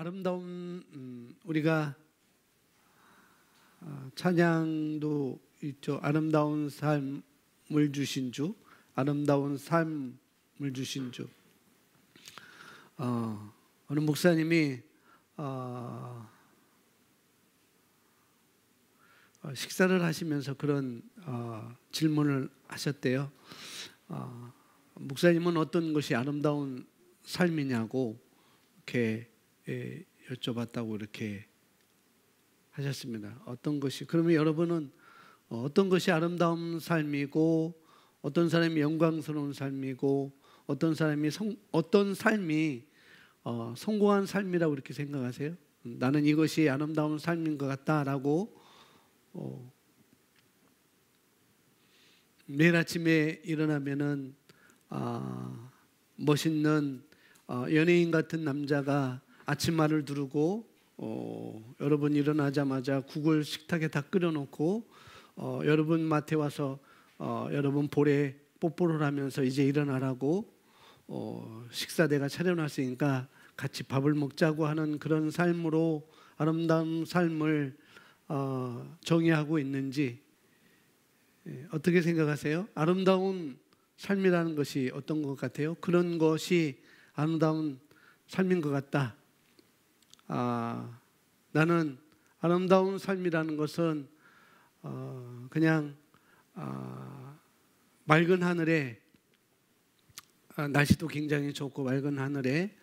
아름다운 우리가 찬양도 있죠. 아름다운 삶을 주신 주, 아름다운 삶을 주신 주. 어느 목사님이 식사를 하시면서 그런 질문을 하셨대요. 목사님은 어떤 것이 아름다운 삶이냐고 이렇게 여쭤봤다고 이렇게 하셨습니다. 어떤 것이, 그러면 여러분은 어떤 것이 아름다운 삶이고 어떤 사람이 영광스러운 삶이고 어떤 삶이 성공한 삶이라고 이렇게 생각하세요? 나는 이것이 아름다운 삶인 것 같다라고 매일 아침에 일어나면은 멋있는 연예인 같은 남자가 아침말을 두르고 여러분 일어나자마자 국을 식탁에 다 끓여놓고 여러분 마트에 와서 여러분 볼에 뽀뽀를 하면서 이제 일어나라고 식사 내가 차려놨으니까 같이 밥을 먹자고 하는 그런 삶으로 아름다운 삶을 정의하고 있는지 어떻게 생각하세요? 아름다운 삶이라는 것이 어떤 것 같아요? 그런 것이 아름다운 삶인 것 같다. 나는 아름다운 삶이라는 것은 그냥 맑은 하늘에 날씨도 굉장히 좋고 맑은 하늘에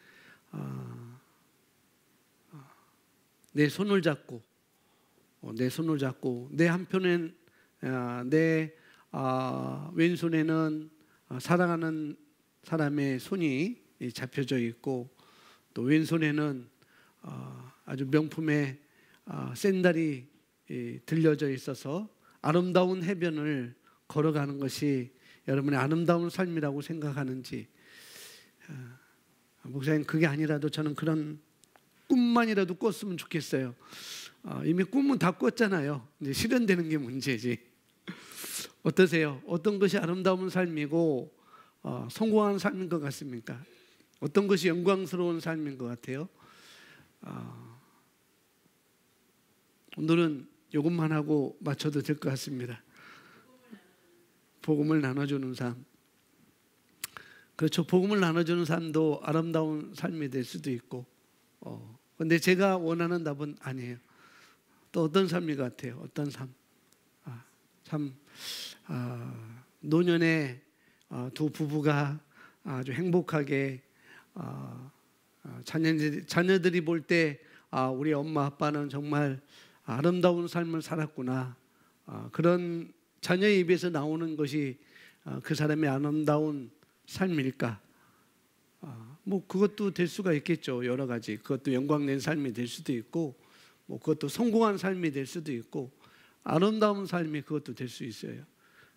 내 손을 잡고 내 한편엔 내 왼손에는 사랑하는 사람의 손이 잡혀져 있고 또 왼손에는 아주 명품의 샌들이 들려져 있어서 아름다운 해변을 걸어가는 것이 여러분의 아름다운 삶이라고 생각하는지. 목사님, 그게 아니라도 저는 그런 꿈만이라도 꿨으면 좋겠어요. 이미 꿈은 다 꿨잖아요. 이제 실현되는 게 문제지. 어떠세요? 어떤 것이 아름다운 삶이고 성공한 삶인 것 같습니까? 어떤 것이 영광스러운 삶인 것 같아요? 오늘은 이것만 하고 마쳐도 될 것 같습니다. 복음을 나눠주는 삶. 그렇죠. 복음을 나눠주는 삶도 아름다운 삶이 될 수도 있고 근데 제가 원하는 답은 아니에요. 또 어떤 삶인 것 같아요? 어떤 삶? 노년에 두 부부가 아주 행복하게 자녀들이 볼 때 우리 엄마 아빠는 정말 아름다운 삶을 살았구나. 그런 자녀의 입에서 나오는 것이 그 사람의 아름다운 삶일까? 뭐 그것도 될 수가 있겠죠. 여러 가지. 그것도 영광된 삶이 될 수도 있고 뭐 그것도 성공한 삶이 될 수도 있고 아름다운 삶이 그것도 될 수 있어요.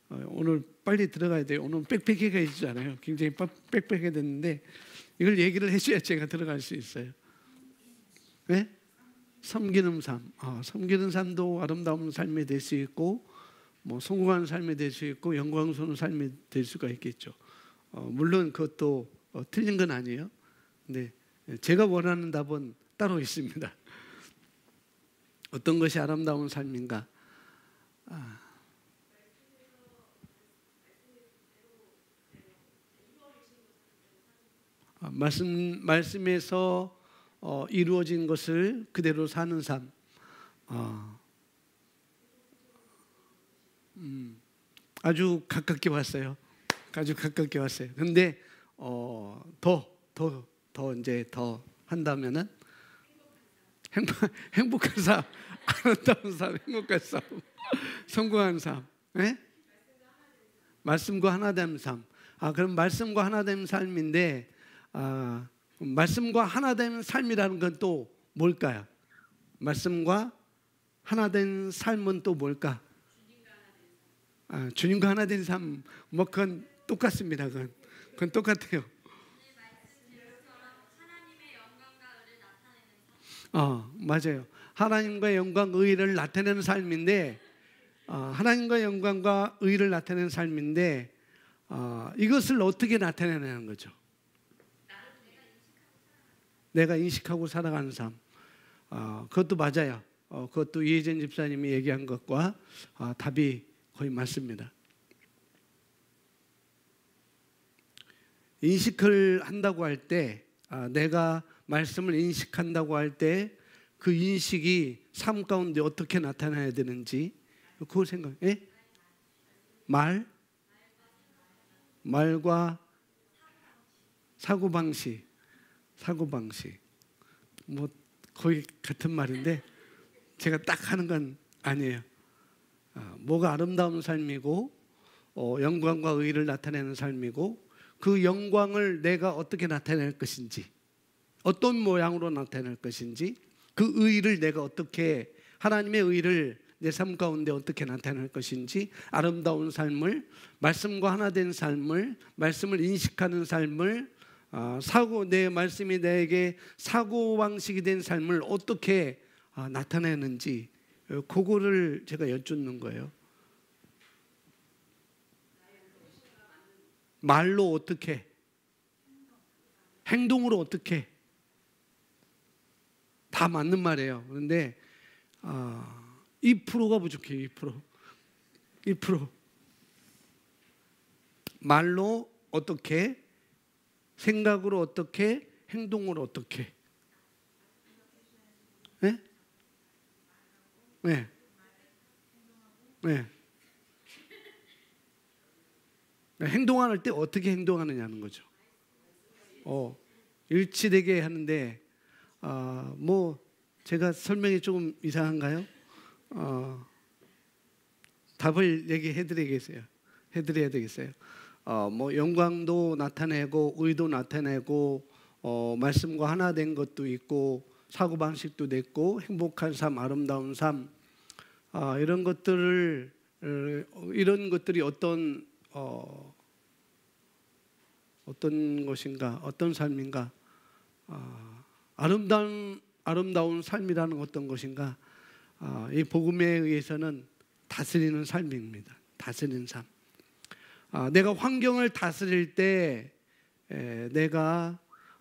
오늘 빨리 들어가야 돼요. 오늘 빽빽하게 해주잖아요. 굉장히 빽빽하게 됐는데 이걸 얘기를 해줘야 제가 들어갈 수 있어요. 네? 섬기는 삶. 섬기는 삶도 아름다운 삶이 될 수 있고 뭐 성공한 삶이 될 수 있고 영광스러운 삶이 될 수가 있겠죠. 물론 그것도 틀린 건 아니에요. 근데 제가 원하는 답은 따로 있습니다. 어떤 것이 아름다운 삶인가? 말씀에서 이루어진 것을 그대로 사는 삶. 아주 가깝게 왔어요. 아주 가깝게 왔어요. 근데 더 이제 더 한다면은 행복한 삶, 아름다운 삶, 행복한 삶, 성공한 삶. 네? 말씀과 하나 된 삶. 그럼 말씀과 하나 된 삶인데 말씀과 하나 된 삶이라는 건 또 뭘까요? 말씀과 하나 된 삶은 또 뭘까? 주님과 하나 된 삶. 뭐 그건 똑같습니다. 그건 똑같아요. 맞아요. 하나님과 영광, 의를 나타내는 삶인데 하나님과 영광과 의를 나타내는 삶인데 이것을 어떻게 나타내는 거죠? 내가 인식하고 살아가는 삶. 그것도 맞아요. 그것도 이혜전 집사님이 얘기한 것과 답이 거의 맞습니다. 인식을 한다고 할 때, 내가 말씀을 인식한다고 할 때 그 인식이 삶 가운데 어떻게 나타나야 되는지 그걸 생각해. 말과 사고방식 뭐 거의 같은 말인데 제가 딱 하는 건 아니에요. 뭐가 아름다운 삶이고 영광과 의를 나타내는 삶이고, 그 영광을 내가 어떻게 나타낼 것인지, 어떤 모양으로 나타낼 것인지, 그 의를 내가 어떻게, 하나님의 의를 내 삶 가운데 어떻게 나타낼 것인지, 아름다운 삶을, 말씀과 하나 된 삶을, 말씀을 인식하는 삶을, 내 말씀이 내게 사고방식이 된 삶을 어떻게 나타내는지, 그거를 제가 여쭙는 거예요. 말로 어떻게, 행동으로 어떻게, 다 맞는 말이에요. 그런데 2%가 부족해요. 2%. 말로 어떻게, 생각으로 어떻게, 행동으로 어떻게. 네? 네. 네. 행동할 때 어떻게 행동하느냐는 거죠. 일치되게 하는데, 뭐 제가 설명이 조금 이상한가요? 답을 해드려야 되겠어요. 뭐 영광도 나타내고, 의도 나타내고, 말씀과 하나 된 것도 있고, 사고방식도 있고, 행복한 삶, 아름다운 삶, 이런 것들이 어떤 것인가, 어떤 삶인가, 아름다운 삶이라는 어떤 것인가, 이 복음에 의해서는 다스리는 삶입니다. 다스리는 삶. 내가 환경을 다스릴 때 내가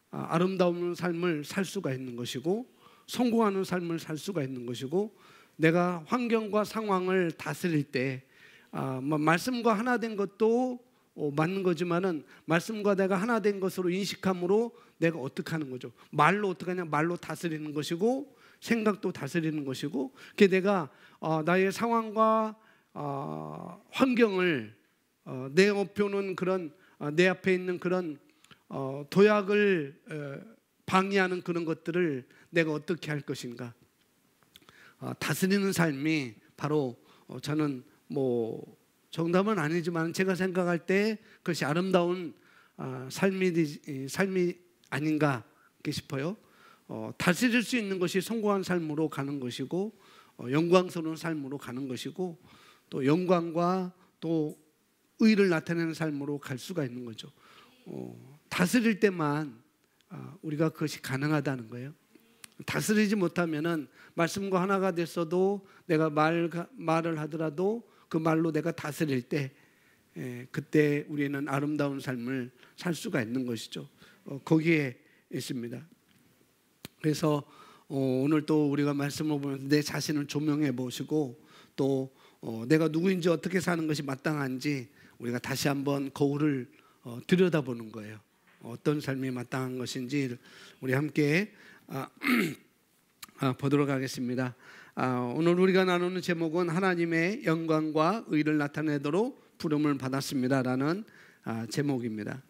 아름다운 삶을 살 수가 있는 것이고, 성공하는 삶을 살 수가 있는 것이고, 내가 환경과 상황을 다스릴 때 말씀과 하나 된 것도 맞는 거지만은, 말씀과 내가 하나 된 것으로 인식함으로 내가 어떻게 하는 거죠. 말로 어떻게 하냐, 말로 다스리는 것이고, 생각도 다스리는 것이고, 그게 내가 나의 상황과 환경을 내 옆에는 그런 내 앞에 있는 그런 도약을 방해하는 그런 것들을 내가 어떻게 할 것인가. 다스리는 삶이 바로 저는 뭐 정답은 아니지만 제가 생각할 때 그것이 아름다운 삶이 아닌가 싶어요. 다스릴 수 있는 것이 성공한 삶으로 가는 것이고, 영광스러운 삶으로 가는 것이고, 또 영광과 또 의를 나타내는 삶으로 갈 수가 있는 거죠. 다스릴 때만 우리가 그것이 가능하다는 거예요. 다스리지 못하면은 말씀과 하나가 됐어도 내가 말을 하더라도 그 말로 내가 다스릴 때 그때 우리는 아름다운 삶을 살 수가 있는 것이죠. 거기에 있습니다. 그래서 오늘 또 우리가 말씀을 보면서 내 자신을 조명해 보시고, 또 내가 누구인지 어떻게 사는 것이 마땅한지 우리가 다시 한번 거울을 들여다보는 거예요. 어떤 삶이 마땅한 것인지 우리 함께 보도록 하겠습니다. 오늘 우리가 나누는 제목은 하나님의 영광과 의를 나타내도록 부름을 받았습니다라는 제목입니다.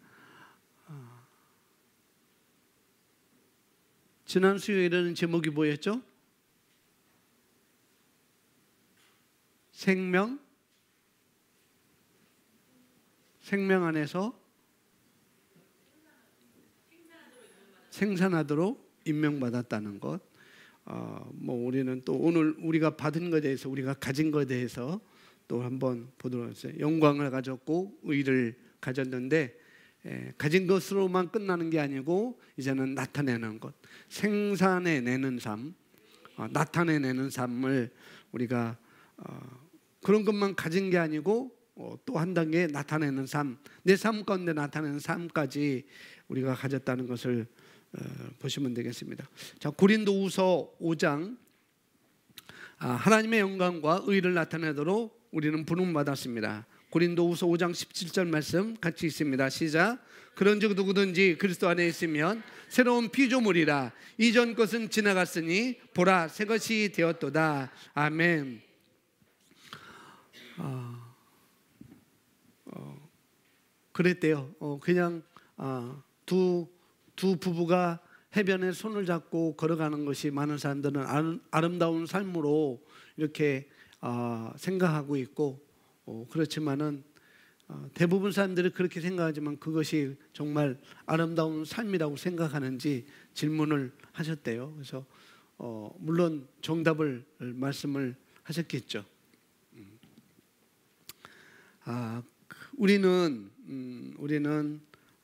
지난 수요일에는 제목이 뭐였죠? 생명 안에서 생산하도록 임명받았다는 것. 뭐 우리는 또 오늘 우리가 받은 것에 대해서, 우리가 가진 것에 대해서 또 한번 보도록 하겠습니다. 영광을 가졌고 의를 가졌는데, 가진 것으로만 끝나는 게 아니고 이제는 나타내는 것, 생산해내는 삶, 나타내내는 삶을 우리가 그런 것만 가진 게 아니고 또 한 단계 나타내는 삶, 내 삶 가운데 나타내는 삶까지 우리가 가졌다는 것을 보시면 되겠습니다. 자, 고린도후서 5장 하나님의 영광과 의를 나타내도록 우리는 부름받았습니다. 고린도후서 5장 17절 말씀 같이 있습니다. 시작. 그런즉 누구든지 그리스도 안에 있으면 새로운 피조물이라. 이전 것은 지나갔으니 보라 새 것이 되었도다. 아멘. 그랬대요. 그냥 두 부부가 해변에 손을 잡고 걸어가는 것이 많은 사람들은 아름다운 삶으로 이렇게 생각하고 있고, 그렇지만은 대부분 사람들이 그렇게 생각하지만 그것이 정말 아름다운 삶이라고 생각하는지 질문을 하셨대요. 그래서 물론 정답을 말씀을 하셨겠죠. 우리는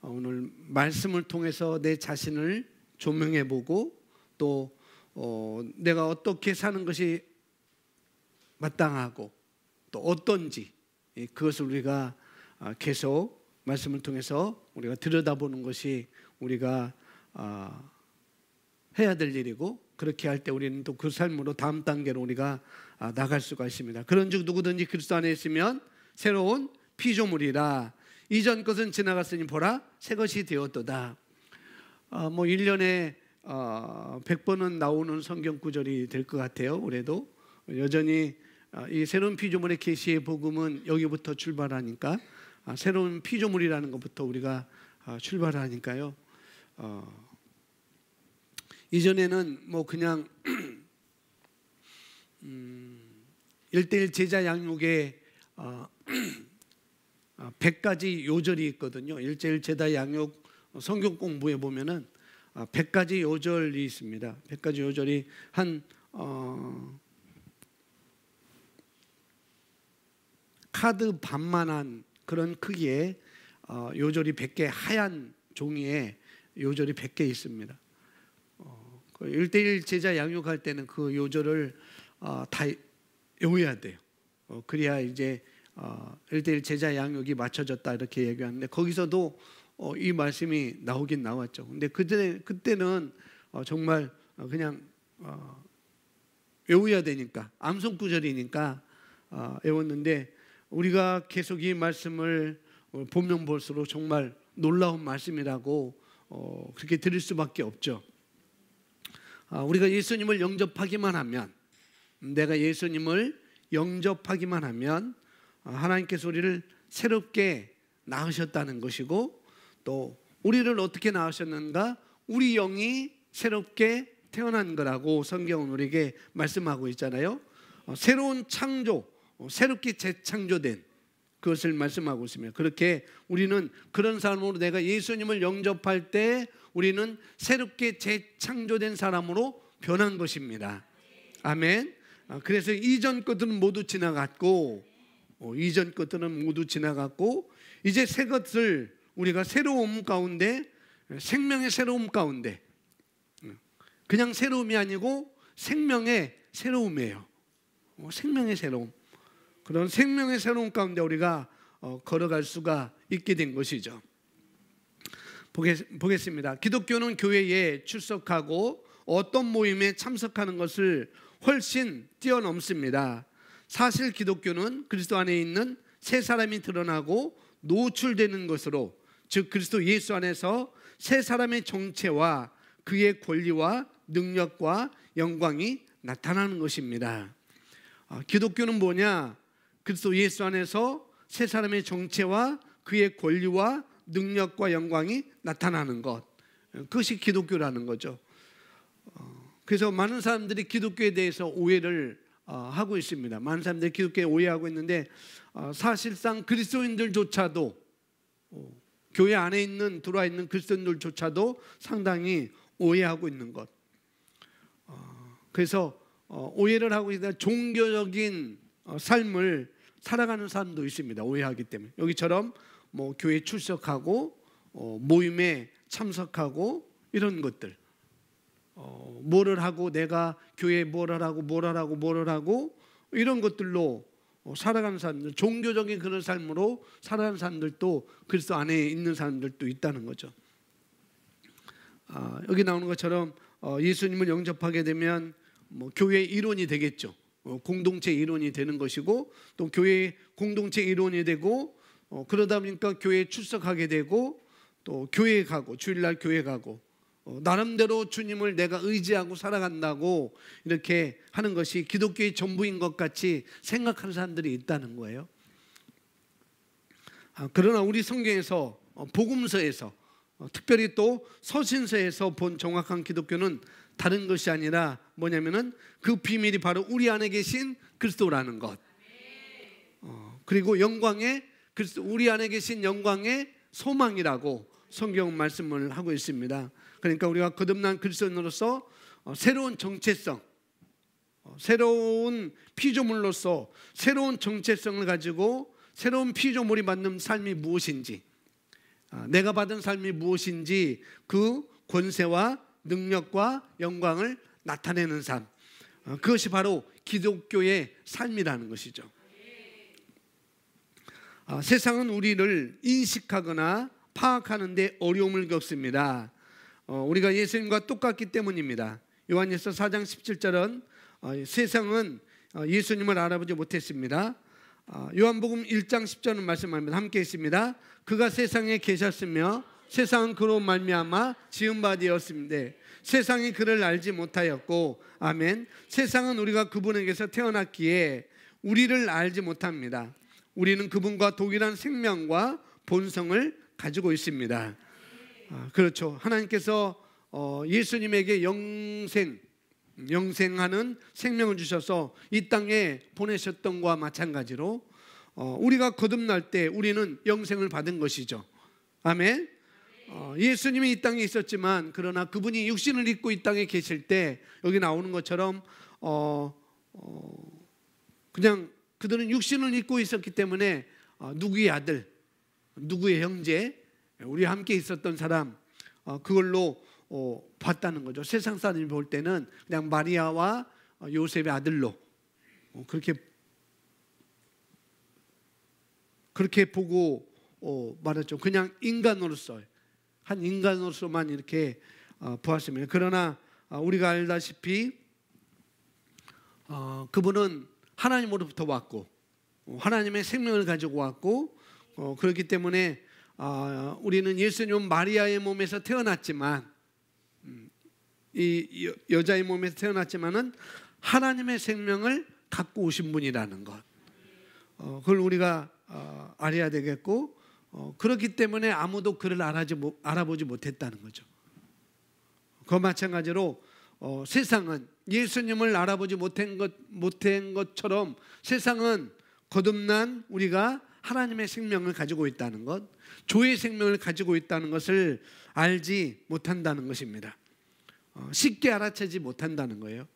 오늘 말씀을 통해서 내 자신을 조명해보고 또 내가 어떻게 사는 것이 마땅하고 또 어떤지 그것을 우리가 계속 말씀을 통해서 우리가 들여다보는 것이 우리가 해야 될 일이고, 그렇게 할 때 우리는 또 그 삶으로 다음 단계로 우리가 나갈 수가 있습니다. 그런즉 누구든지 그리스도 안에 있으면 새로운 피조물이라. 이전 것은 지나갔으니 보라 새 것이 되었도다. 1년에 100번은 나오는 성경 구절이 될 것 같아요. 올해도 여전히 이 새로운 피조물의 계시의 복음은 여기부터 출발하니까, 새로운 피조물이라는 것부터 우리가 출발하니까요. 이전에는 그냥 1:1 제자 양육에 100가지 요절이 있거든요. 1:1 제자 양육 성경 공부에 보면은 100가지 요절이 있습니다. 100가지 요절이 한 카드 반만한 그런 크기의 요절이 100개, 하얀 종이에 요절이 100개 있습니다. 1:1 제자 양육할 때는 그 요절을 다 외워야 돼요. 그래야 이제 1:1 제자 양육이 맞춰졌다 이렇게 얘기하는데, 거기서도 이 말씀이 나오긴 나왔죠. 근데 그때는 정말 그냥 외워야 되니까, 암송 구절이니까 외웠는데, 우리가 계속 이 말씀을 보면 볼수록 정말 놀라운 말씀이라고 그렇게 들을 수밖에 없죠. 우리가 예수님을 영접하기만 하면, 내가 예수님을 영접하기만 하면 하나님께서 우리를 새롭게 낳으셨다는 것이고, 또 우리를 어떻게 낳으셨는가? 우리 영이 새롭게 태어난 거라고 성경은 우리에게 말씀하고 있잖아요. 새로운 창조, 새롭게 재창조된 그것을 말씀하고 있습니다. 그렇게 우리는 그런 사람으로, 내가 예수님을 영접할 때 우리는 새롭게 재창조된 사람으로 변한 것입니다. 아멘. 그래서 이전 것들은 모두 지나갔고, 이제 새 것을 우리가 새로움 가운데, 생명의 새로움 가운데, 그냥 새로움이 아니고 생명의 새로움이에요. 생명의 새로움. 그런 생명의 새로움 가운데 우리가 걸어갈 수가 있게 된 것이죠. 보겠습니다. 기독교는 교회에 출석하고 어떤 모임에 참석하는 것을 훨씬 뛰어넘습니다. 사실 기독교는 그리스도 안에 있는 새 사람이 드러나고 노출되는 것으로, 즉 그리스도 예수 안에서 새 사람의 정체와 그의 권리와 능력과 영광이 나타나는 것입니다. 기독교는 뭐냐? 그리스도 예수 안에서 새 사람의 정체와 그의 권리와 능력과 영광이 나타나는 것, 그것이 기독교라는 거죠. 그래서 많은 사람들이 기독교에 대해서 오해를 하고 있습니다. 많은 사람들이 기독교에 오해하고 있는데, 사실상 그리스도인들조차도, 교회 안에 들어와 있는 그리스도인들조차도 상당히 오해하고 있는 것. 그래서 오해를 하고 있다. 종교적인 삶을 살아가는 사람도 있습니다. 오해하기 때문에. 여기처럼 교회 출석하고 모임에 참석하고 이런 것들, 뭐를 하고, 내가 교회에 뭐를 하고 이런 것들로 살아가는 사람들, 종교적인 그런 삶으로 살아가는 사람들도 그리스도 안에 있는 사람들도 있다는 거죠. 여기 나오는 것처럼 예수님을 영접하게 되면 뭐 교회의 일원이 되겠죠. 공동체 일원이 되는 것이고, 또 교회 공동체 일원이 되고, 그러다 보니까 교회에 출석하게 되고, 또 교회에 가고, 주일날 교회 가고, 나름대로 주님을 내가 의지하고 살아간다고 이렇게 하는 것이 기독교의 전부인 것 같이 생각하는 사람들이 있다는 거예요. 그러나 우리 성경에서, 복음서에서, 특별히 또 서신서에서 본 정확한 기독교는 다른 것이 아니라 뭐냐면은 그 비밀이 바로 우리 안에 계신 그리스도라는 것. 그리고 우리 안에 계신 영광의 소망이라고 성경 말씀을 하고 있습니다. 그러니까 우리가 거듭난 그리스도인으로서 새로운 정체성, 새로운 피조물로서 새로운 정체성을 가지고 새로운 피조물이 받는 삶이 무엇인지, 내가 받은 삶이 무엇인지 그 권세와 능력과 영광을 나타내는 삶, 그것이 바로 기독교의 삶이라는 것이죠. 세상은 우리를 인식하거나 파악하는 데 어려움을 겪습니다. 우리가 예수님과 똑같기 때문입니다. 요한일서 4장 17절은 세상은 예수님을 알아보지 못했습니다. 요한복음 1장 10절은 말씀합니다. 함께 있습니다. 그가 세상에 계셨으며 세상은 그로 말미암아 지은 바 되었습니다. 세상이 그를 알지 못하였고, 아멘. 세상은 우리가 그분에게서 태어났기에 우리를 알지 못합니다. 우리는 그분과 동일한 생명과 본성을 가지고 있습니다. 그렇죠. 하나님께서 예수님에게 영생하는 생명을 주셔서 이 땅에 보내셨던 것과 마찬가지로 우리가 거듭날 때 우리는 영생을 받은 것이죠. 아멘. 예수님이 이 땅에 있었지만, 그러나 그분이 육신을 입고 이 땅에 계실 때 여기 나오는 것처럼 그냥 그들은 육신을 입고 있었기 때문에 누구의 아들, 누구의 형제, 우리와 함께 있었던 사람, 그걸로 봤다는 거죠. 세상 사람이 볼 때는 그냥 마리아와 요셉의 아들로 그렇게 보고 말했죠. 그냥 인간으로서, 한 인간으로서만 이렇게 보았습니다. 그러나 우리가 알다시피 그분은 하나님으로부터 왔고 하나님의 생명을 가지고 왔고, 그렇기 때문에 우리는 예수님은 마리아의 몸에서 태어났지만, 이 여자의 몸에서 태어났지만은 하나님의 생명을 갖고 오신 분이라는 것, 그걸 우리가 알아야 되겠고, 그렇기 때문에 아무도 그를 알아보지 못했다는 거죠. 그와 마찬가지로 세상은 예수님을 알아보지 못한 것처럼 세상은 거듭난 우리가 하나님의 생명을 가지고 있다는 것, 조의 생명을 가지고 있다는 것을 알지 못한다는 것입니다. 쉽게 알아채지 못한다는 거예요.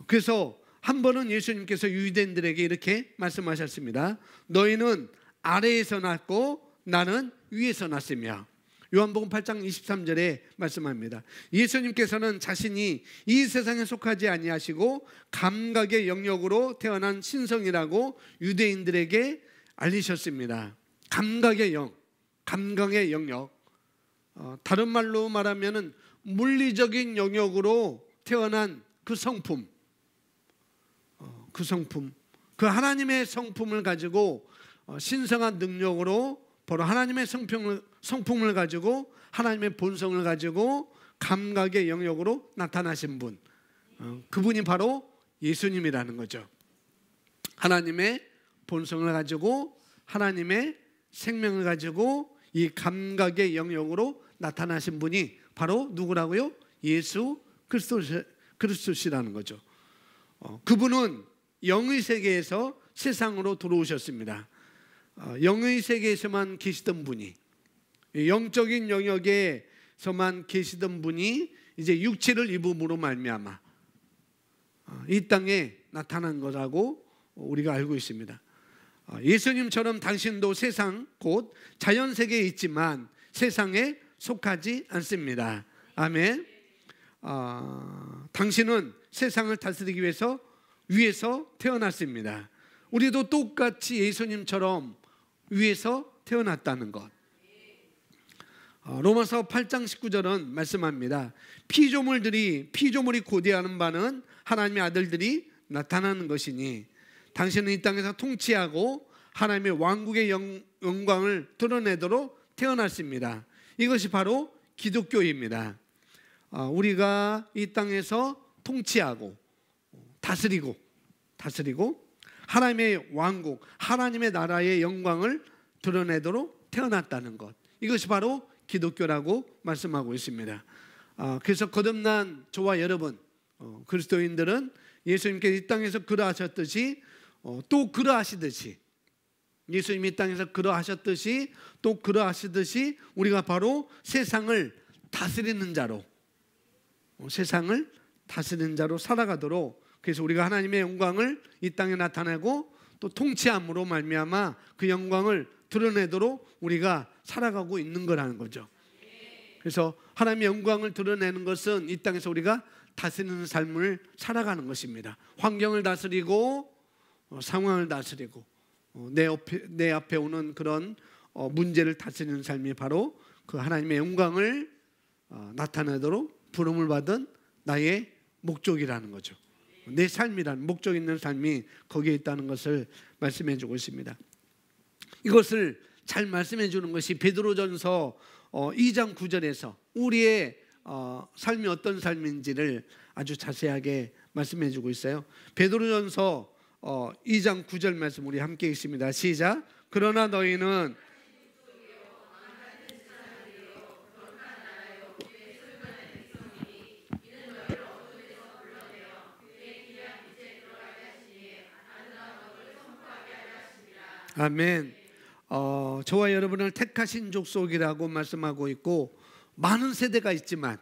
그래서 한 번은 예수님께서 유대인들에게 이렇게 말씀하셨습니다. 너희는 아래에서 났고 나는 위에서 났으며, 요한복음 8장 23절에 말씀합니다. 예수님께서는 자신이 이 세상에 속하지 아니하시고 감각의 영역으로 태어난 신성이라고 유대인들에게 알리셨습니다. 감각의 영역, 다른 말로 말하면은 물리적인 영역으로 태어난 그 성품, 그 하나님의 성품을 가지고 신성한 능력으로 바로 하나님의 성품을 가지고 하나님의 본성을 가지고 감각의 영역으로 나타나신 분, 그분이 바로 예수님이라는 거죠. 하나님의 본성을 가지고 하나님의 생명을 가지고 이 감각의 영역으로 나타나신 분이 바로 누구라고요? 예수 그리스도시라는 거죠. 그분은 영의 세계에서 세상으로 들어오셨습니다. 영의 세계에서만 계시던 분이, 영적인 영역에서만 계시던 분이 이제 육체를 입음으로 말미암아 이 땅에 나타난 거라고 우리가 알고 있습니다. 예수님처럼 당신도 세상 곧 자연 세계에 있지만 세상에 속하지 않습니다. 아멘. 당신은 세상을 다스리기 위해서 위에서 태어났습니다. 우리도 똑같이 예수님처럼 위에서 태어났다는 것. 로마서 8장 19절은 말씀합니다. 피조물이 고대하는 바는 하나님의 아들들이 나타나는 것이니 당신은 이 땅에서 통치하고 하나님의 왕국의 영광을 드러내도록 태어났습니다. 이것이 바로 기독교입니다. 우리가 이 땅에서 통치하고 다스리고 하나님의 왕국, 하나님의 나라의 영광을 드러내도록 태어났다는 것, 이것이 바로 기독교라고 말씀하고 있습니다. 그래서 거듭난 저와 여러분 그리스도인들은 예수님께서 이 땅에서 그러하셨듯이 또 그러하시듯이, 예수님이 이 땅에서 그러하셨듯이 또 그러하시듯이 우리가 바로 세상을 다스리는 자로 살아가도록, 그래서 우리가 하나님의 영광을 이 땅에 나타내고 또 통치함으로 말미암아 그 영광을 드러내도록 우리가 살아가고 있는 거라는 거죠. 그래서 하나님의 영광을 드러내는 것은 이 땅에서 우리가 다스리는 삶을 살아가는 것입니다. 환경을 다스리고 상황을 다스리고 내 앞에 오는 그런 문제를 다스리는 삶이 바로 그 하나님의 영광을 나타내도록 부름을 받은 나의 목적이라는 거죠. 내 삶이라는 목적 있는 삶이 거기에 있다는 것을 말씀해 주고 있습니다. 이것을 잘 말씀해 주는 것이 베드로전서 2장 9절에서 우리의 삶이 어떤 삶인지를 아주 자세하게 말씀해 주고 있어요. 베드로전서 2장 9절 말씀 우리 함께 읽습니다. 시작. 그러나 너희는 아멘. 저와 여러분을 택하신 족속이라고 말씀하고 있고, 많은 세대가 있지만은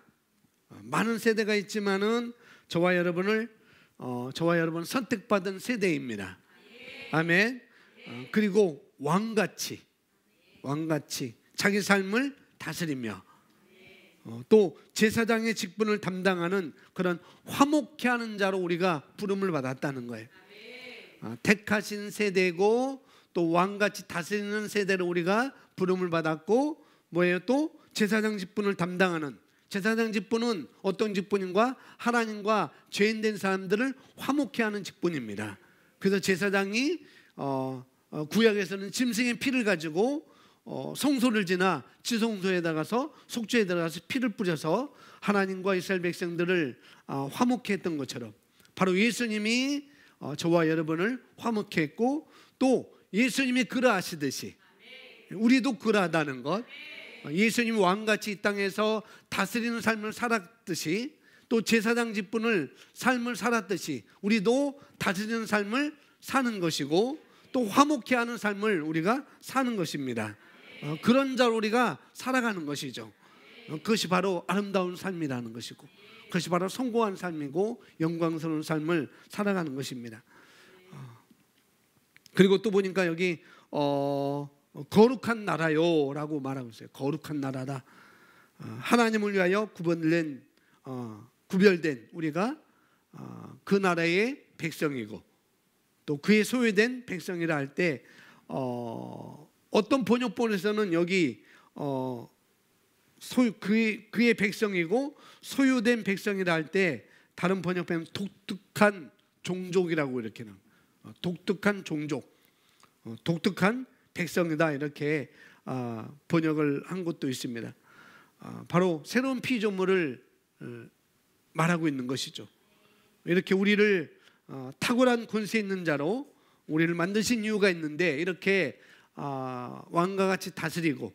저와 여러분은 선택받은 세대입니다. 아멘. 그리고 왕같이 자기 삶을 다스리며 또 제사장의 직분을 담당하는 그런 화목케 하는 자로 우리가 부름을 받았다는 거예요. 택하신 세대고 또 왕같이 다스리는 세대로 우리가 부름을 받았고, 뭐예요? 또 제사장 직분을 담당하는, 제사장 직분은 어떤 직분인가? 하나님과 죄인된 사람들을 화목케 하는 직분입니다. 그래서 제사장이 구약에서는 짐승의 피를 가지고 성소를 지나 지성소에 들어가서 속죄에 들어가서 피를 뿌려서 하나님과 이스라엘 백성들을 화목케 했던 것처럼 바로 예수님이 저와 여러분을 화목케 했고, 또 예수님이 그러하시듯이 우리도 그러하다는 것, 예수님이 왕같이 이 땅에서 다스리는 삶을 살았듯이 또 제사장 직분을 삶을 살았듯이 우리도 다스리는 삶을 사는 것이고 또 화목케 하는 삶을 우리가 사는 것입니다. 그런 자로 우리가 살아가는 것이죠. 그것이 바로 아름다운 삶이라는 것이고 그것이 바로 성공한 삶이고 영광스러운 삶을 살아가는 것입니다. 그리고 또 보니까 여기 거룩한 나라요 라고 말하고 있어요. 거룩한 나라다. 하나님을 위하여 구별된 우리가 그 나라의 백성이고 또 그의 소유된 백성이라 할 때 어떤 번역본에서는 여기 그의 백성이고 소유된 백성이라 할 때 다른 번역본은 독특한 종족이라고 이렇게 나옵니다. 독특한 종족, 독특한 백성이다 이렇게 번역을 한 것도 있습니다. 바로 새로운 피조물을 말하고 있는 것이죠. 이렇게 우리를 탁월한 권세 있는 자로 우리를 만드신 이유가 있는데 이렇게 왕과 같이 다스리고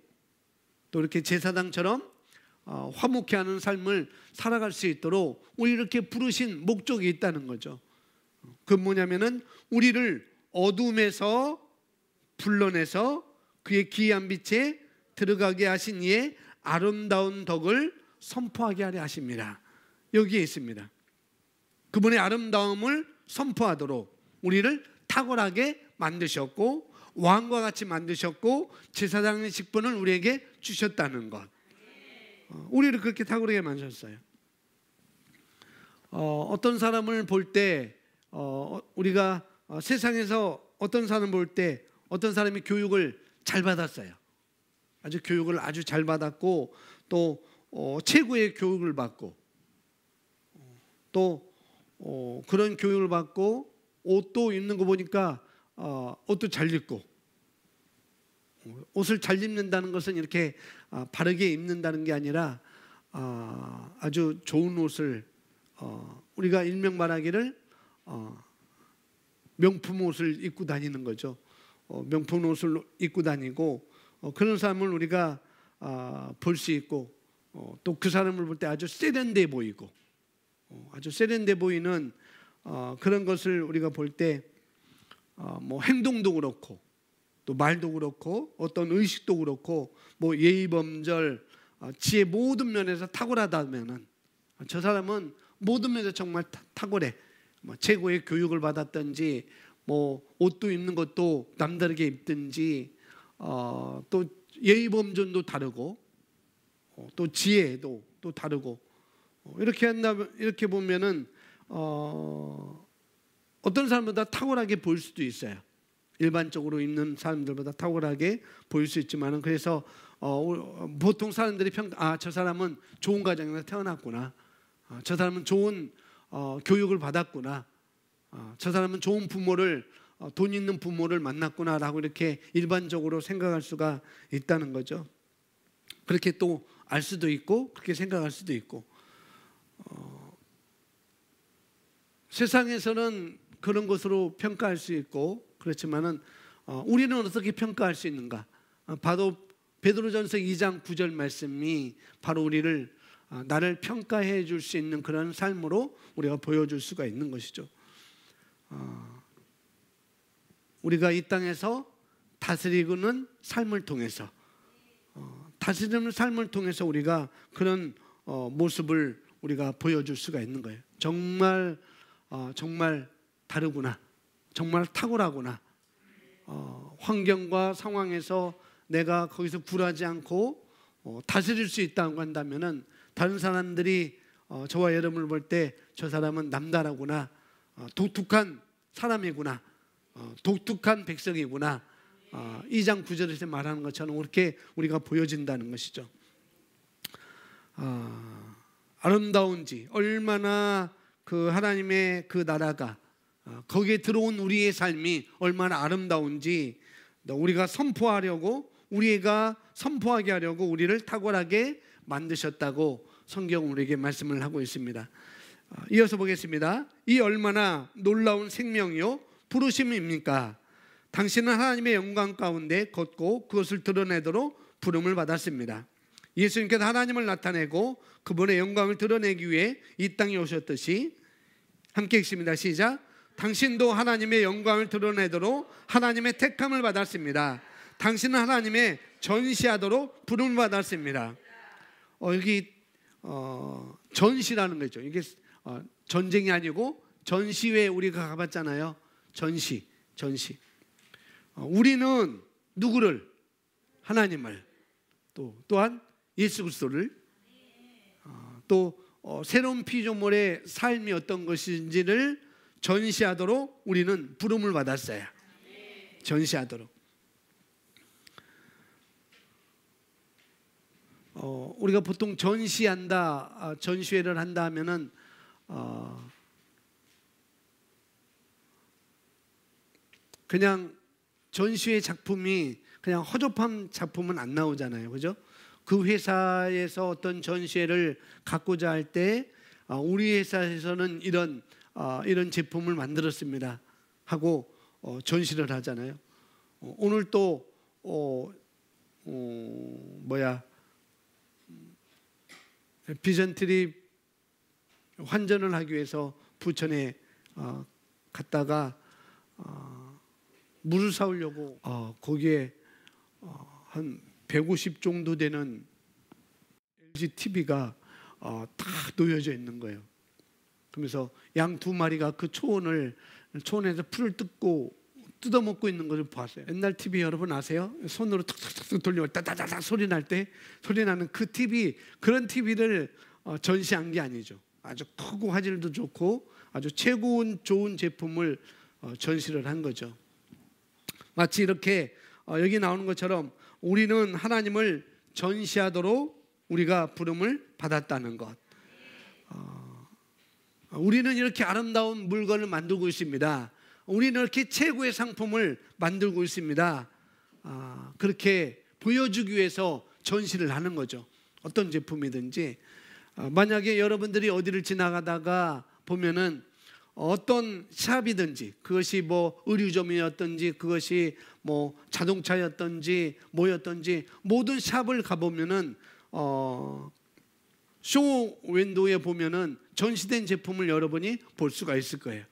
또 이렇게 제사장처럼 화목케 하는 삶을 살아갈 수 있도록 우리 이렇게 부르신 목적이 있다는 거죠. 그 뭐냐면은 우리를 어둠에서 불러내서 그의 기이한 빛에 들어가게 하신 이의 아름다운 덕을 선포하게 하려 하십니다. 여기에 있습니다. 그분의 아름다움을 선포하도록 우리를 탁월하게 만드셨고 왕과 같이 만드셨고 제사장의 직분을 우리에게 주셨다는 것, 우리를 그렇게 탁월하게 만드셨어요. 어떤 사람을 볼 때 우리가 세상에서 어떤 사람을 볼 때 어떤 사람이 교육을 잘 받았어요. 아주 교육을 아주 잘 받았고 또 최고의 교육을 받고 또 그런 교육을 받고 옷도 입는 거 보니까 옷도 잘 입고 옷을 잘 입는다는 것은 이렇게 바르게 입는다는 게 아니라 아주 좋은 옷을 우리가 일명 말하기를 명품 옷을 입고 다니는 거죠. 명품 옷을 입고 다니고 그런 사람을 우리가 볼 수 있고 또 그 사람을 볼 때 아주 세련돼 보이고 아주 세련돼 보이는 그런 것을 우리가 볼 때 뭐 행동도 그렇고 또 말도 그렇고 어떤 의식도 그렇고 뭐 예의범절 지혜 모든 면에서 탁월하다면은 저 사람은 모든 면에서 정말 탁월해. 뭐 최고의 교육을 받았든지 뭐 옷도 입는 것도 남다르게 입든지 또 예의범절도 다르고 또 지혜도 또 다르고 이렇게 한다면 이렇게 보면은 어떤 사람보다 탁월하게 보일 수도 있어요. 일반적으로 입는 사람들보다 탁월하게 보일 수 있지만은 그래서 보통 사람들이 저 사람은 좋은 가정에서 태어났구나. 저 사람은 좋은 교육을 받았구나. 저 사람은 좋은 부모를 돈 있는 부모를 만났구나라고 이렇게 일반적으로 생각할 수가 있다는 거죠. 그렇게 또 알 수도 있고 그렇게 생각할 수도 있고 세상에서는 그런 것으로 평가할 수 있고 그렇지만은 우리는 어떻게 평가할 수 있는가? 바로 베드로전서 2장 9절 말씀이 바로 우리를 나를 평가해 줄 수 있는 그런 삶으로 우리가 보여줄 수가 있는 것이죠. 우리가 이 땅에서 다스리고는 삶을 통해서 다스리는 삶을 통해서 우리가 그런 모습을 우리가 보여줄 수가 있는 거예요. 정말 다르구나. 정말 탁월하구나. 환경과 상황에서 내가 거기서 굴하지 않고 다스릴 수 있다고 한다면은 다른 사람들이 저와 여러분을 볼 때 저 사람은 남다르구나. 독특한 사람이구나. 독특한 백성이구나. 2장 9절에서 말하는 것처럼 그렇게 우리가 보여진다는 것이죠. 아름다운지 얼마나 그 하나님의 그 나라가 거기에 들어온 우리의 삶이 얼마나 아름다운지 우리가 선포하려고 우리가 선포하게 하려고 우리를 탁월하게 만드셨다고 성경은 우리에게 말씀을 하고 있습니다. 이어서 보겠습니다. 이 얼마나 놀라운 생명이요 부르심입니까? 당신은 하나님의 영광 가운데 걷고 그것을 드러내도록 부름을 받았습니다. 예수님께서 하나님을 나타내고 그분의 영광을 드러내기 위해 이 땅에 오셨듯이 함께 읽습니다. 시작. 당신도 하나님의 영광을 드러내도록 하나님의 택함을 받았습니다. 당신은 하나님의 전시하도록 부름을 받았습니다. 여기 전시라는 거죠. 이게 전쟁이 아니고 전시회 우리가 가봤잖아요. 전시. 우리는 누구를? 하나님을 또한 예수 그리스도를 또 새로운 피조물의 삶이 어떤 것인지를 전시하도록 우리는 부름을 받았어요. 전시하도록. 우리가 보통 전시한다, 전시회를 한다 하면은 그냥 전시회 작품이 그냥 허접한 작품은 안 나오잖아요, 그죠? 그 회사에서 어떤 전시회를 갖고자 할 때 우리 회사에서는 이런 제품을 만들었습니다 하고 전시를 하잖아요. 오늘 또 비전트리 환전을 하기 위해서 부천에 갔다가 물을 사오려고 거기에 한 150 정도 되는 LG TV가 다 놓여져 있는 거예요. 그러면서 양 두 마리가 그 초원에서 풀을 뜯어먹고 있는 것을 봤어요. 옛날 TV 여러분 아세요? 손으로 툭툭툭 돌리면 따다다다 소리 나는 그 TV, 그런 TV를 전시한 게 아니죠. 아주 크고 화질도 좋고 아주 최고 좋은 제품을 전시를 한 거죠. 마치 이렇게 여기 나오는 것처럼 우리는 하나님을 전시하도록 우리가 부름을 받았다는 것. 우리는 이렇게 아름다운 물건을 만들고 있습니다. 우리는 이렇게 최고의 상품을 만들고 있습니다. 그렇게 보여주기 위해서 전시를 하는 거죠. 어떤 제품이든지. 만약에 여러분들이 어디를 지나가다가 보면은 어떤 샵이든지, 그것이 뭐 의류점이었든지, 그것이 뭐 자동차였든지 뭐였든지, 모든 샵을 가보면은 쇼 윈도우에 보면은 전시된 제품을 여러분이 볼 수가 있을 거예요.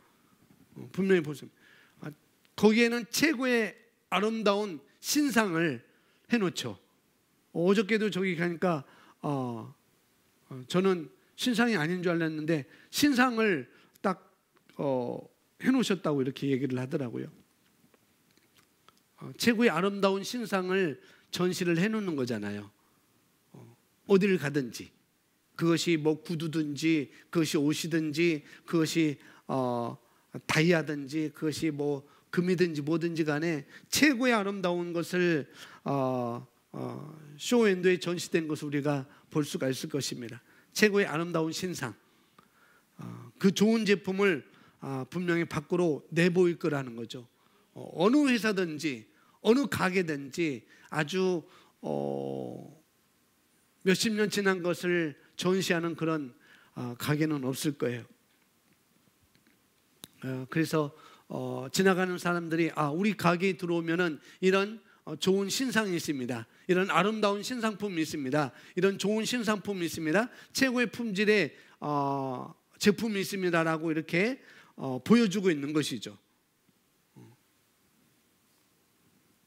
분명히 볼 수 있습니다. 거기에는 최고의 아름다운 신상을 해놓죠. 어저께도 저기 가니까 저는 신상이 아닌 줄 알았는데 신상을 딱 해놓으셨다고 이렇게 얘기를 하더라고요. 최고의 아름다운 신상을 전시를 해놓는 거잖아요. 어디를 가든지, 그것이 뭐 구두든지, 그것이 옷이든지, 그것이 다이아든지, 그것이 뭐 금이든지 뭐든지 간에 최고의 아름다운 것을 쇼윈도에 전시된 것을 우리가 볼 수가 있을 것입니다. 최고의 아름다운 신상, 그 좋은 제품을 분명히 밖으로 내보일 거라는 거죠. 어느 회사든지 어느 가게든지 아주 몇십 년 지난 것을 전시하는 그런 가게는 없을 거예요. 그래서 지나가는 사람들이 우리 가게에 들어오면은 이런 좋은 신상이 있습니다. 이런 아름다운 신상품이 있습니다. 이런 좋은 신상품이 있습니다. 최고의 품질의 제품이 있습니다라고 이렇게 보여주고 있는 것이죠.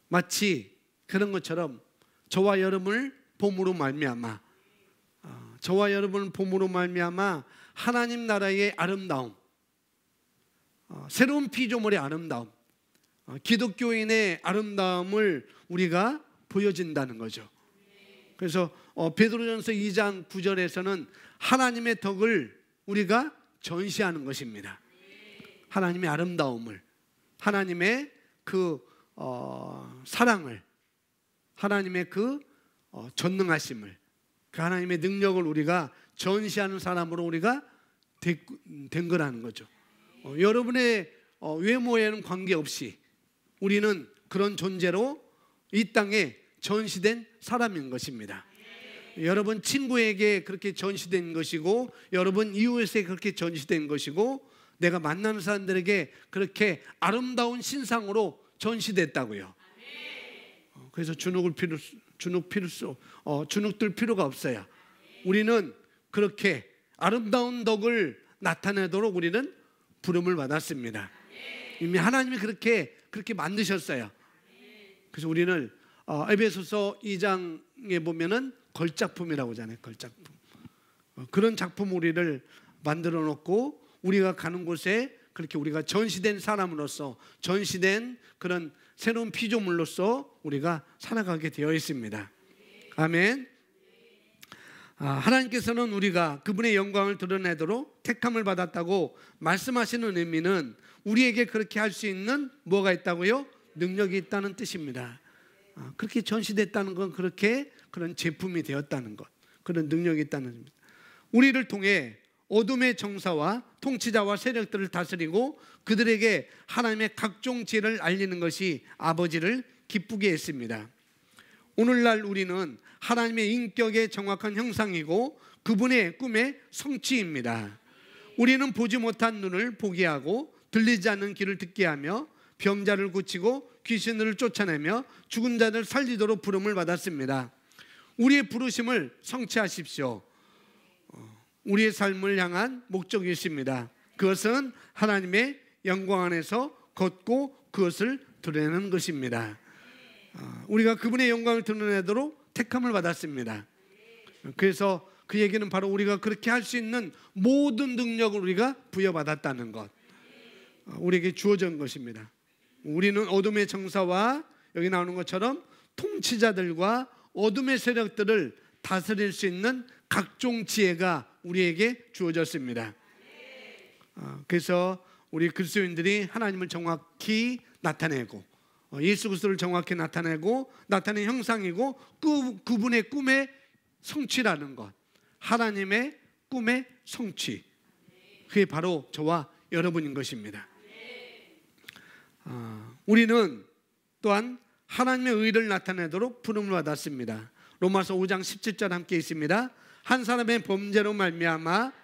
마치 그런 것처럼 저와 여러분을 봄으로 말미암아, 저와 여러분을 봄으로 말미암아 하나님 나라의 아름다움, 새로운 피조물의 아름다움, 기독교인의 아름다움을 우리가 보여진다는 거죠. 그래서 베드로전서 2장 9절에서는 하나님의 덕을 우리가 전시하는 것입니다. 하나님의 아름다움을, 하나님의 그 사랑을, 하나님의 그 전능하심을, 그 하나님의 능력을 우리가 전시하는 사람으로 우리가 된 거라는 거죠. 여러분의 외모에는 관계없이 우리는 그런 존재로 이 땅에 전시된 사람인 것입니다. 여러분 친구에게 그렇게 전시된 것이고, 여러분 이웃에게 그렇게 전시된 것이고, 내가 만나는 사람들에게 그렇게 아름다운 신상으로 전시됐다고요. 그래서 주눅들 필요가 없어요. 우리는 그렇게 아름다운 덕을 나타내도록 우리는 부름을 받았습니다. 이미 하나님이 그렇게 만드셨어요. 그래서 우리는 에베소서 2장에 보면은 걸작품이라고 하잖아요. 걸작품. 그런 작품 우리를 만들어 놓고 우리가 가는 곳에 그렇게 우리가 전시된 사람으로서, 전시된 그런 새로운 피조물로서 우리가 살아가게 되어 있습니다. 아멘. 하나님께서는 우리가 그분의 영광을 드러내도록 택함을 받았다고 말씀하시는 의미는 우리에게 그렇게 할 수 있는 뭐가 있다고요? 능력이 있다는 뜻입니다. 그렇게 전시됐다는 건 그렇게 그런 제품이 되었다는 것, 그런 능력이 있다는 겁니다. 우리를 통해 어둠의 정사와 통치자와 세력들을 다스리고 그들에게 하나님의 각종 지혜를 알리는 것이 아버지를 기쁘게 했습니다. 오늘날 우리는 하나님의 인격의 정확한 형상이고 그분의 꿈의 성취입니다. 우리는 보지 못한 눈을 보게 하고 들리지 않는 귀를 듣게 하며 병자를 고치고 귀신들을 쫓아내며 죽은 자를 살리도록 부름을 받았습니다. 우리의 부르심을 성취하십시오. 우리의 삶을 향한 목적이 있습니다. 그것은 하나님의 영광 안에서 걷고 그것을 드러내는 것입니다. 우리가 그분의 영광을 드러내도록 택함을 받았습니다. 그래서 그 얘기는 바로 우리가 그렇게 할 수 있는 모든 능력을 우리가 부여받았다는 것, 우리에게 주어진 것입니다. 우리는 어둠의 정사와 여기 나오는 것처럼 통치자들과 어둠의 세력들을 다스릴 수 있는 각종 지혜가 우리에게 주어졌습니다. 그래서 우리 그리스도인들이 하나님을 정확히 나타내고 예수 그리스도를 정확히 나타내고 나타낸 형상이고 그분의 꿈의 성취라는 것, 하나님의 꿈의 성취, 그게 바로 저와 여러분인 것입니다. 우리는 또한 하나님의 의를 나타내도록 부름을 받았습니다. 로마서 5장 17절 함께 있습니다. 한 사람의 범죄로 말미암아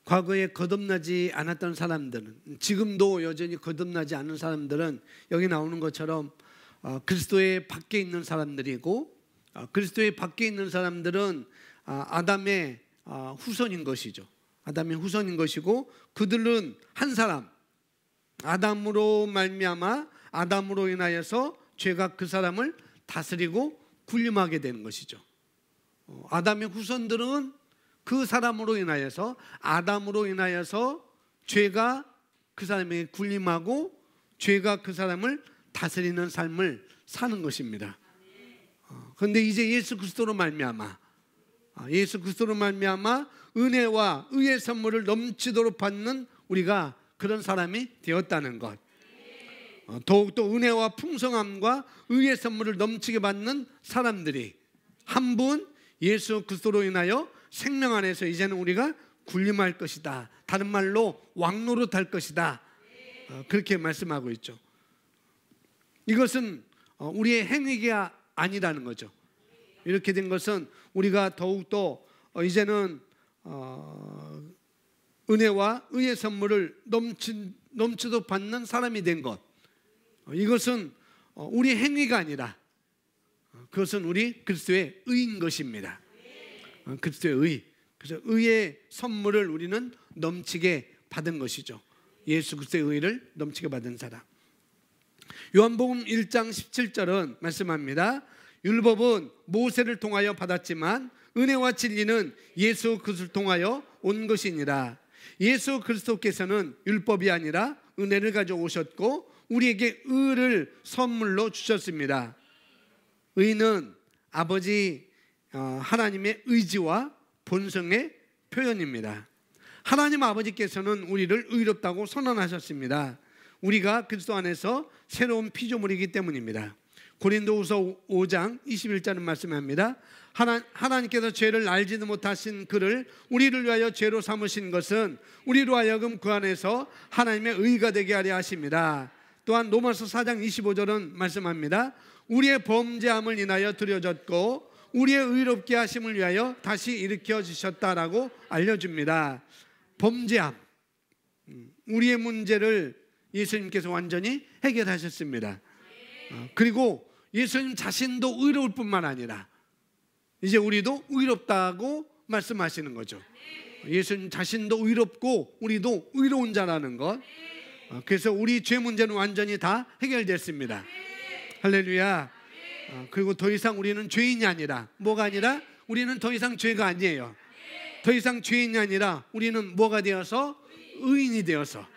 과거에 거듭나지 않았던 사람들은, 지금도 여전히 거듭나지 않은 사람들은 여기 나오는 것처럼 그리스도의 밖에 있는 사람들이고, 그리스도의 밖에 있는 사람들은 아담의 후손인 것이죠. 아담의 후손인 것이고, 그들은 한 사람, 아담으로 말미암아 아담으로 인하여서 죄가 그 사람을 다스리고 군림하게 되는 것이죠. 아담의 후손들은 그 사람으로 인하여서, 아담으로 인하여서 죄가 그 사람에게 군림하고 죄가 그 사람을 다스리는 삶을 사는 것입니다. 그런데 이제 예수 그리스도로 말미암아, 예수 그리스도로 말미암아 은혜와 의의 선물을 넘치도록 받는 우리가 그런 사람이 되었다는 것, 더욱더 은혜와 풍성함과 의의 선물을 넘치게 받는 사람들이 한 분 예수 그리스도로 인하여 생명 안에서 이제는 우리가 군림할 것이다. 다른 말로 왕노릇할 것이다. 그렇게 말씀하고 있죠. 이것은 우리의 행위가 아니라는 거죠. 이렇게 된 것은 우리가 더욱더 이제는 은혜와 의의 선물을 넘치도록 받는 사람이 된 것, 이것은 우리 행위가 아니라 그것은 우리 그리스도의 의인 것입니다. 그리스도의 의, 그래서 의의 선물을 우리는 넘치게 받은 것이죠. 예수 그리스도의 의를 넘치게 받은 사람. 요한복음 1장 17절은 말씀합니다. 율법은 모세를 통하여 받았지만 은혜와 진리는 예수 그리스도를 통하여 온 것이니라. 예수 그리스도께서는 율법이 아니라 은혜를 가져오셨고 우리에게 의를 선물로 주셨습니다. 의는 아버지 하나님의 의지와 본성의 표현입니다. 하나님 아버지께서는 우리를 의롭다고 선언하셨습니다. 우리가 그리스도 안에서 새로운 피조물이기 때문입니다. 고린도후서 5장 21절은 말씀합니다. 하나님께서 죄를 알지도 못하신 그를 우리를 위하여 죄로 삼으신 것은 우리로 하여금 그 안에서 하나님의 의가 되게 하려 하십니다. 또한 로마서 4장 25절은 말씀합니다. 우리의 범죄함을 인하여 드려졌고 우리의 의롭게 하심을 위하여 다시 일으켜 주셨다라고 알려줍니다. 범죄함, 우리의 문제를 예수님께서 완전히 해결하셨습니다. 그리고 예수님 자신도 의로울 뿐만 아니라 이제 우리도 의롭다고 말씀하시는 거죠. 예수님 자신도 의롭고 우리도 의로운 자라는 것. 그래서 우리 죄 문제는 완전히 다 해결됐습니다. 할렐루야. 그리고 더 이상 우리는 죄인이 아니라, 뭐가 아니라 우리는 더 이상 죄가 아니에요. 더 이상 죄인이 아니라 우리는 뭐가 되어서 의인이 되어서.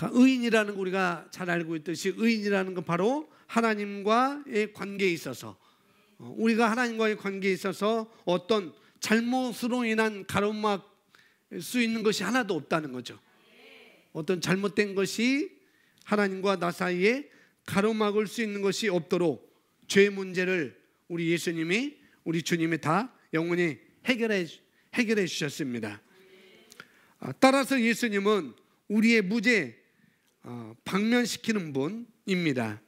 의인이라는 거 우리가 잘 알고 있듯이 의인이라는 건 바로 하나님과의 관계에 있어서, 우리가 하나님과의 관계에 있어서 어떤 잘못으로 인한 가로막 수 있는 것이 하나도 없다는 거죠. 어떤 잘못된 것이 하나님과 나 사이에 가로막을 수 있는 것이 없도록 죄의 문제를 우리 예수님이, 우리 주님이 다 영원히 해결해 주셨습니다. 따라서 예수님은 우리의 무죄 방면시키는 분입니다.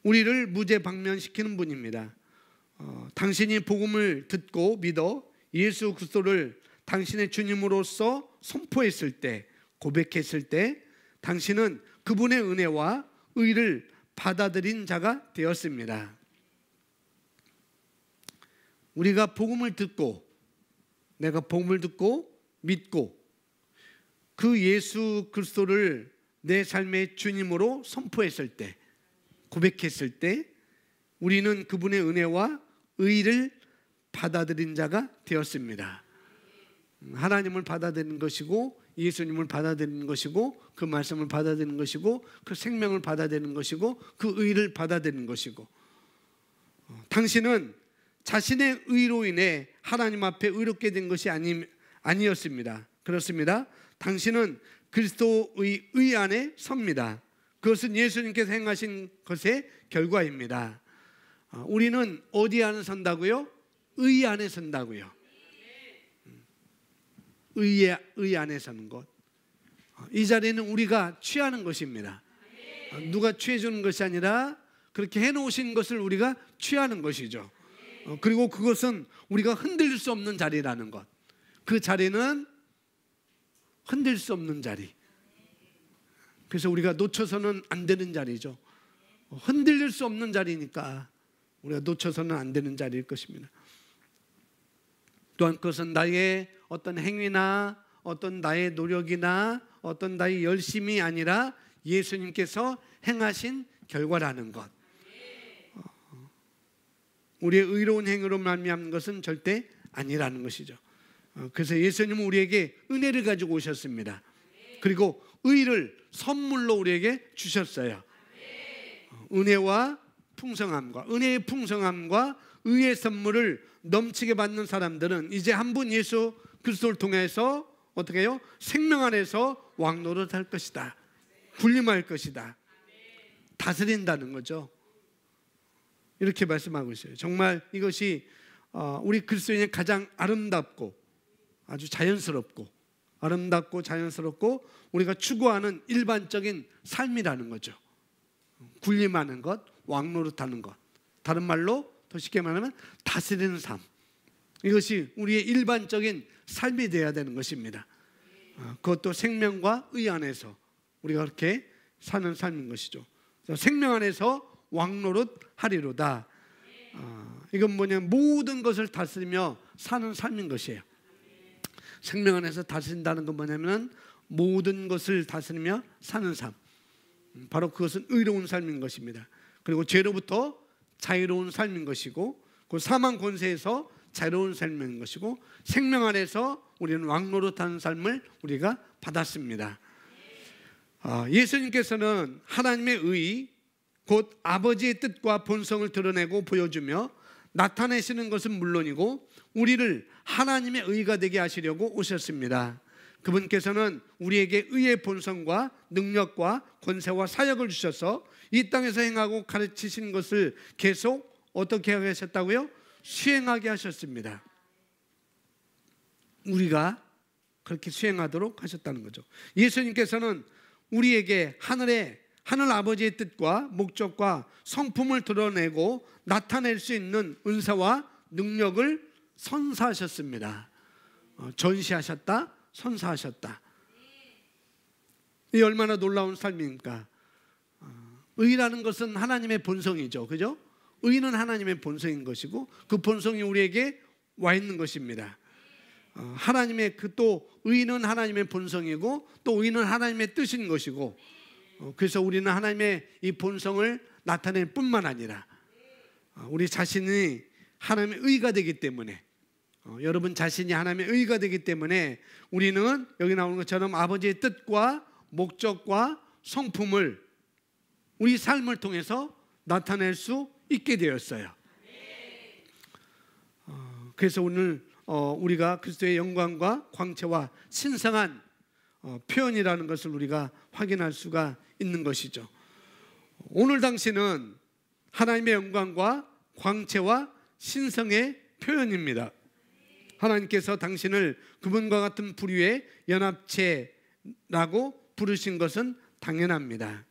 우리를 무죄 방면시키는 분입니다. 당신이 복음을 듣고 믿어 예수 그리스도를 당신의 주님으로서 선포했을 때, 고백했을 때 당신은 그분의 은혜와 의를 받아들인 자가 되었습니다. 우리가 복음을 듣고, 내가 복음을 듣고 믿고 그 예수 그리스도를 내 삶의 주님으로 선포했을 때, 고백했을 때 우리는 그분의 은혜와 의를 받아들인 자가 되었습니다. 하나님을 받아들이는 것이고 예수님을 받아들이는 것이고 그 말씀을 받아들이는 것이고 그 생명을 받아들이는 것이고 그 의를 받아들이는 것이고 당신은 자신의 의로 인해 하나님 앞에 의롭게 된 것이 아니었습니다. 그렇습니다. 당신은 그리스도의 의 안에 섭니다. 그것은 예수님께서 행하신 것의 결과입니다. 우리는 어디 안에 선다고요? 의 안에 선다고요. 의 안에 서는 것. 이 자리는 우리가 취하는 것입니다. 누가 취해주는 것이 아니라 그렇게 해놓으신 것을 우리가 취하는 것이죠. 그리고 그것은 우리가 흔들릴 수 없는 자리라는 것. 그 자리는 흔들 수 없는 자리. 그래서 우리가 놓쳐서는 안 되는 자리죠. 흔들릴 수 없는 자리니까 우리가 놓쳐서는 안 되는 자리일 것입니다. 또한 그것은 나의 어떤 행위나 어떤 나의 노력이나 어떤 나의 열심이 아니라 예수님께서 행하신 결과라는 것. 우리의 의로운 행위로 말미암는 것은 절대 아니라는 것이죠. 그래서 예수님은 우리에게 은혜를 가지고 오셨습니다. 그리고 의를 선물로 우리에게 주셨어요. 은혜와 풍성함과 은혜의 풍성함과 의의 선물을 넘치게 받는 사람들은 이제 한 분 예수 그리스도를 통해서 어떻게 해요? 생명 안에서 왕노릇할 것이다. 군림할 것이다. 다스린다는 거죠. 이렇게 말씀하고 있어요. 정말 이것이 우리 그리스도인의 가장 아름답고 아주 자연스럽고 아름답고 자연스럽고 우리가 추구하는 일반적인 삶이라는 거죠. 군림하는 것, 왕노릇하는 것. 다른 말로 더 쉽게 말하면 다스리는 삶. 이것이 우리의 일반적인 삶이 되어야 되는 것입니다. 그것도 생명과 의 안에서 우리가 그렇게 사는 삶인 것이죠. 생명 안에서 왕노릇 하리로다. 이건 뭐냐면 모든 것을 다스리며 사는 삶인 것이에요. 생명 안에서 다스린다는 건 뭐냐면 모든 것을 다스리며 사는 삶. 바로 그것은 의로운 삶인 것입니다. 그리고 죄로부터 자유로운 삶인 것이고 그 사망 권세에서 자유로운 삶인 것이고 생명 안에서 우리는 왕노릇하는 삶을 우리가 받았습니다. 예수님께서는 하나님의 의 곧 아버지의 뜻과 본성을 드러내고 보여주며 나타내시는 것은 물론이고 우리를 하나님의 의가 되게 하시려고 오셨습니다. 그분께서는 우리에게 의의 본성과 능력과 권세와 사역을 주셔서 이 땅에서 행하고 가르치신 것을 계속 어떻게 하게 하셨다고요? 수행하게 하셨습니다. 우리가 그렇게 수행하도록 하셨다는 거죠. 예수님께서는 우리에게 하늘 아버지의 뜻과 목적과 성품을 드러내고 나타낼 수 있는 은사와 능력을 선사하셨습니다. 전시하셨다, 선사하셨다. 이 얼마나 놀라운 삶입니까? 의라는 것은 하나님의 본성이죠. 그죠? 의는 하나님의 본성인 것이고 그 본성이 우리에게 와 있는 것입니다. 하나님의 또 의는 하나님의 본성이고 또 의는 하나님의 뜻인 것이고 그래서 우리는 하나님의 이 본성을 나타낼 뿐만 아니라 우리 자신이 하나님의 의가 되기 때문에 여러분 자신이 하나님의 의가 되기 때문에 우리는 여기 나오는 것처럼 아버지의 뜻과 목적과 성품을 우리 삶을 통해서 나타낼 수 있게 되었어요. 그래서 오늘 우리가 그리스도의 영광과 광채와 신성한 표현이라는 것을 우리가 확인할 수가 있는 것이죠. 오늘 당신은 하나님의 영광과 광채와 신성의 표현입니다. 하나님께서 당신을 그분과 같은 부류의 연합체라고 부르신 것은 당연합니다.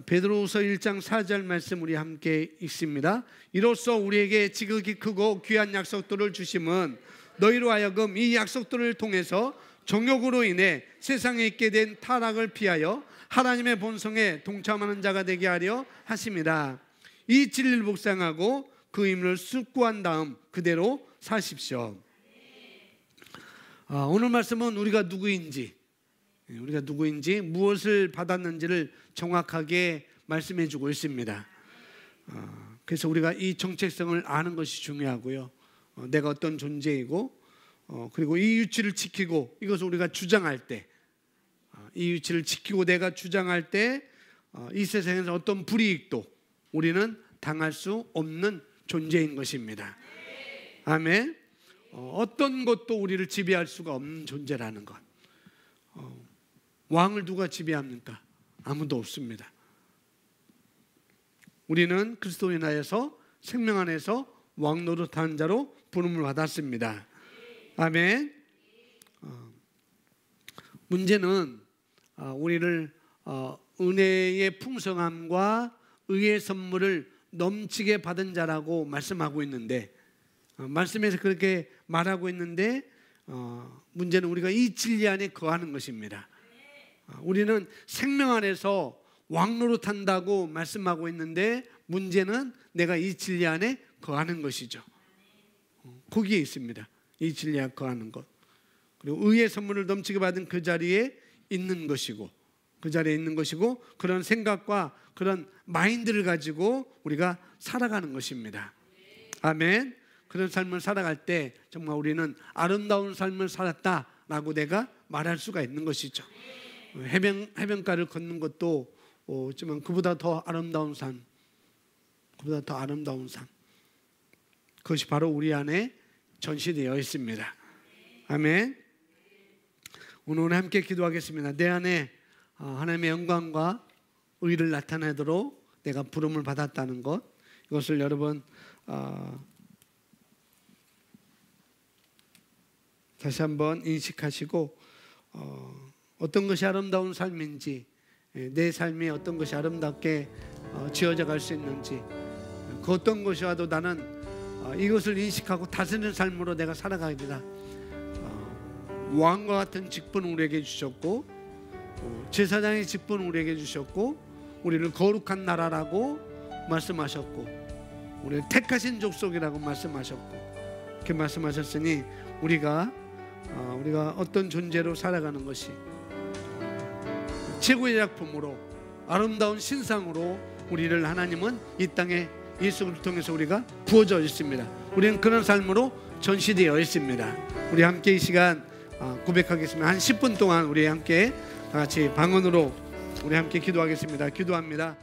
베드로후서 1장 4절 말씀 우리 함께 읽습니다. 이로써 우리에게 지극히 크고 귀한 약속들을 주심은 너희로 하여금 이 약속들을 통해서 정욕으로 인해 세상에 있게 된 타락을 피하여 하나님의 본성에 동참하는 자가 되게 하려 하심이라. 이 진리를 묵상하고 그 의미를 숙고한 다음 그대로 사십시오. 오늘 말씀은 우리가 누구인지 무엇을 받았는지를 정확하게 말씀해 주고 있습니다. 그래서 우리가 이 정체성을 아는 것이 중요하고요. 내가 어떤 존재이고 그리고 이 위치를 지키고 이것을 우리가 주장할 때, 이 위치를 지키고 내가 주장할 때 이 세상에서 어떤 불이익도 우리는 당할 수 없는 존재인 것입니다. 아멘. 어떤 것도 우리를 지배할 수가 없는 존재라는 것. 왕을 누가 지배합니까? 아무도 없습니다. 우리는 그리스도에 인하여서 생명 안에서 왕 노릇하는 자로 부름을 받았습니다. 아멘. 문제는 우리를 은혜의 풍성함과 의의 선물을 넘치게 받은 자라고 말씀하고 있는데, 말씀에서 그렇게 말하고 있는데, 문제는 우리가 이 진리 안에 거하는 것입니다. 우리는 생명 안에서 왕노릇한다고 말씀하고 있는데, 문제는 내가 이 진리 안에 거하는 것이죠. 거기에 있습니다. 이 진리 안에 거하는 것. 그리고 의의 선물을 넘치게 받은 그 자리에 있는 것이고, 그런 생각과 그런 마인드를 가지고 우리가 살아가는 것입니다. 아멘. 그런 삶을 살아갈 때 정말 우리는 아름다운 삶을 살았다라고 내가 말할 수가 있는 것이죠. 해변가를 걷는 것도 지만 그보다 더 아름다운 삶, 그것이 바로 우리 안에 전시되어 있습니다. 아멘. 오늘 함께 기도하겠습니다. 내 안에 하나님의 영광과 의를 나타내도록 내가 부름을 받았다는 것, 이것을 여러분 다시 한번 인식하시고, 어떤 것이 아름다운 삶인지, 내 삶이 어떤 것이 아름답게 지어져 갈 수 있는지, 그 어떤 것이 와도 나는 이것을 인식하고 다스리는 삶으로 내가 살아가리라. 왕과 같은 직분을 우리에게 주셨고, 제사장의 직분을 우리에게 주셨고, 우리를 거룩한 나라라고 말씀하셨고, 우리를 택하신 족속이라고 말씀하셨고, 이렇게 말씀하셨으니 우리가 어떤 존재로 살아가는 것이 최고의 작품으로 아름다운 신상으로 우리를 하나님은 이 땅에 예수를 통해서 우리가 부어져 있습니다. 우리는 그런 삶으로 전시되어 있습니다. 우리 함께 이 시간 고백하겠습니다. 한 10분 동안 우리 함께 다 같이 방언으로 우리 함께 기도하겠습니다. 기도합니다.